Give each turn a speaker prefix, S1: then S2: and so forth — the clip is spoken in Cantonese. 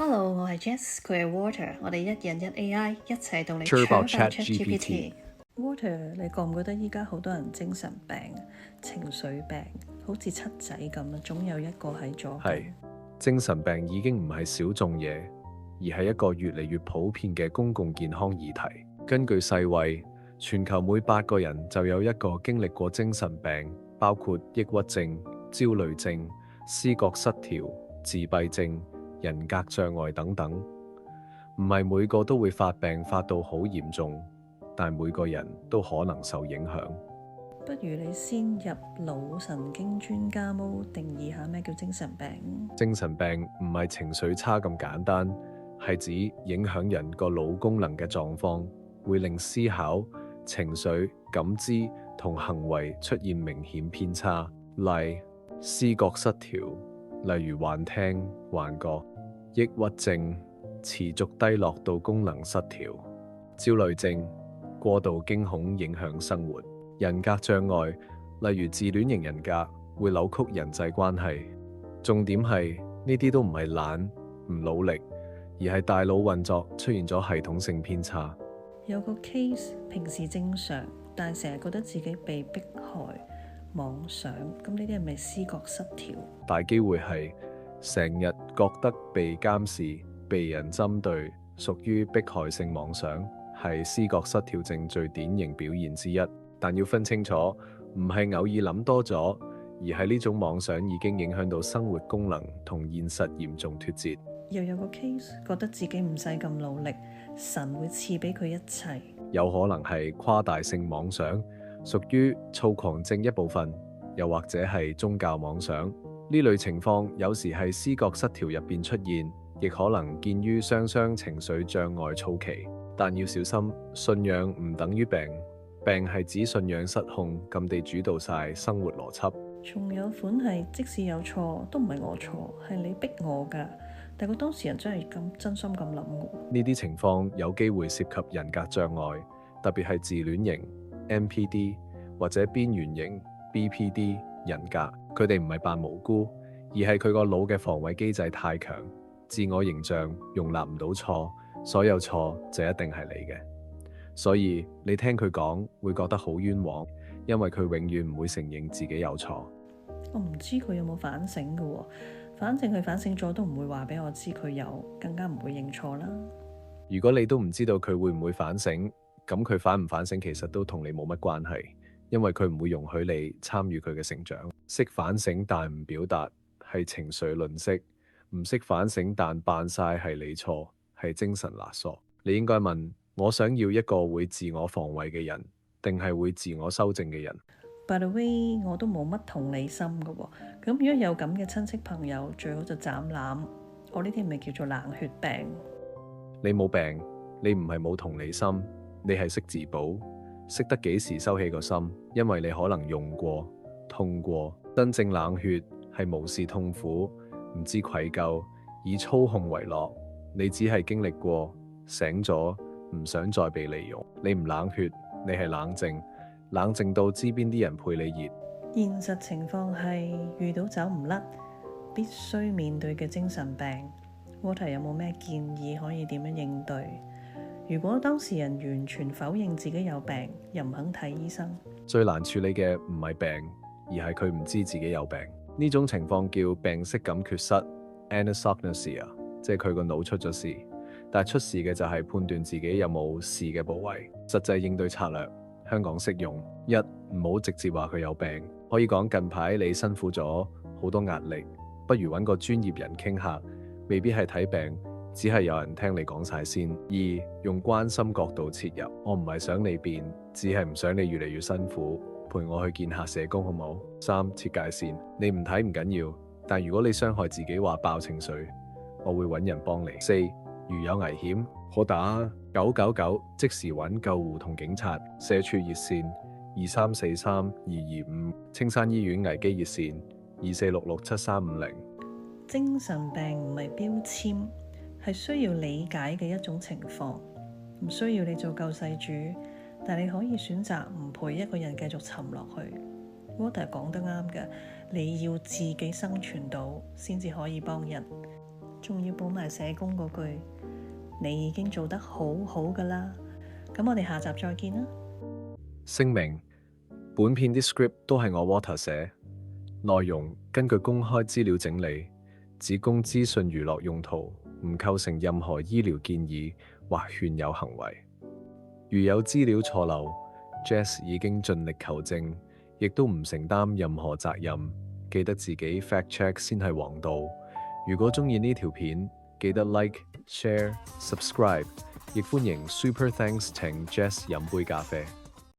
S1: Hello，我係 Jess，佢係 Water，我哋一人一 AI 一齊同你
S2: Sure about
S1: ChatGPT。Water，你覺唔覺得依家好多人精神病、情緒病，好似七仔咁啊，總有一個喺左近。
S2: 係，精神病已經唔係小眾嘢，而係一個越嚟越普遍嘅公共健康議題。根據世衛，全球每8個人就有一個經歷過精神病，包括抑鬱症、焦慮症、思覺失調、自閉症、人格障礙等等。唔係每個都會發病發到好嚴重，但每個人都可能受影響。
S1: 不如你先入腦神經專家模，定義下咩叫精神病。
S2: 精神病唔係情緒差咁簡單，係指影響人個腦功能嘅狀況，會令思考、情緒、感知同行為出現明顯偏差，例思覺失調，例如幻聽、幻覺；抑鬱症，持續低落到功能失調；焦慮症，過度驚恐影響生活；人格障礙，例如自戀型人格，會扭曲人際關係。重點係呢啲都唔係懶唔努力，而係大腦運作出現咗系統性偏差。
S1: 有個 case 平時正常，但成日覺得自己被迫害、妄想，咁呢啲係咪思覺失調？
S2: 大機會係成日覺得被監視、被人針對，屬於迫害性妄想，係思覺失調症最典型表現之一。但要分清楚，唔係偶爾諗多咗，而係呢種妄想已經影響到生活功能同現實嚴重脫節。
S1: 又有個 case 覺得自己唔使咁努力，神會賜俾佢一切。
S2: 有可能係誇大性妄想，屬於躁狂症一部分，又或者係宗教妄想。呢類情況有時係思覺失調入邊出現，亦可能見於雙情緒障礙早期。但要小心，信仰唔等於病，病係指信仰失控，咁地主導晒生活邏輯。
S1: 仲有款係即使有錯都唔係我錯，係你逼我㗎。但個當事人真係咁真心咁諗嘅。
S2: 呢啲情況有機會涉及人格障礙，特別係自戀型 NPD 或者邊緣型 BPD 人格。佢哋唔係扮無辜，而係佢個腦嘅防衛機制太強，自我形象容納唔到錯，所有錯就一定係你嘅。所以你聽佢講會覺得好冤枉，因為佢永遠唔會承認自己有錯。
S1: 我唔知佢有冇反省嘅喎。反正佢反省咗都唔會話俾我知佢有，更加唔會認錯啦。
S2: 如果你都唔知道佢會唔會反省，咁佢反唔反省其實都同你冇乜關係，因為佢唔會容許你參與佢嘅成長。識反省但唔表達係情緒吝嗇，唔識反省但扮晒係你錯，係精神勒索。你應該問，我想要一個會自我防衛嘅人，定係會自我修正嘅人
S1: ？By the way，我都冇乜同理心嘅喎。咁如果有咁嘅親戚朋友，最好就斬纜。我呢啲咪叫做冷血病。
S2: 你冇病，你唔係冇同理心，你係識自保，識得幾時收起個心，因為你可能用過、痛過。真正冷血係無視痛苦，唔知愧疚，以操控為樂。你只係經歷過，醒咗，唔想再被利用。你唔冷血，你係冷靜，冷靜到知邊啲人陪你熱。
S1: 現實情況係遇到走唔甩，必須面對嘅精神病。Water 有冇咩建議可以點樣應對？如果當事人完全否認自己有病，又唔肯睇醫生，
S2: 最難處理嘅唔係病，而係佢唔知自己有病。呢種情況叫病識感缺失 （anosognosia），即係佢個腦出咗事。但係出事嘅就係判斷自己有冇事嘅部位。實際應對策略，香港適用：一、唔好直接話佢有病，可以講近排你辛苦咗，好多壓力，不如揾個專業人傾下，未必係睇病，只係有人聽你講晒先。二、用關心角度切入，我唔係想你變，只係唔想你越嚟越辛苦，陪我去見下社工好冇？三、設界線，你唔睇唔緊要，但如果你傷害自己話爆情緒，我會揾人幫你。四、如有危險，可打999，即時揾救護同警察。社署熱線23432225，青山醫院危機熱線24667350。
S1: 精神病唔係標籤，係需要理解嘅一種情況，唔需要你做救世主，但你可以選擇唔陪一個人繼續沉落去。Water 講得啱嘅，你要自己生存到先至可以幫人。仲要補埋社工嗰句，你已經做得好好㗎啦。咁我哋下集再見啦。
S2: 聲明：本片啲 script 都係我 Water 寫，內容根據公開資料整理，只供資訊娛樂用途，唔構成任何醫療建議或勸誘行為。如有資料錯漏，Jess 已經盡力求證，亦都唔承擔任何責任。記得自己 fact check 先係王道。如果鍾意呢條片，記得 like、share、subscribe，亦歡迎 Super Thanks 請 Jess 飲杯咖啡。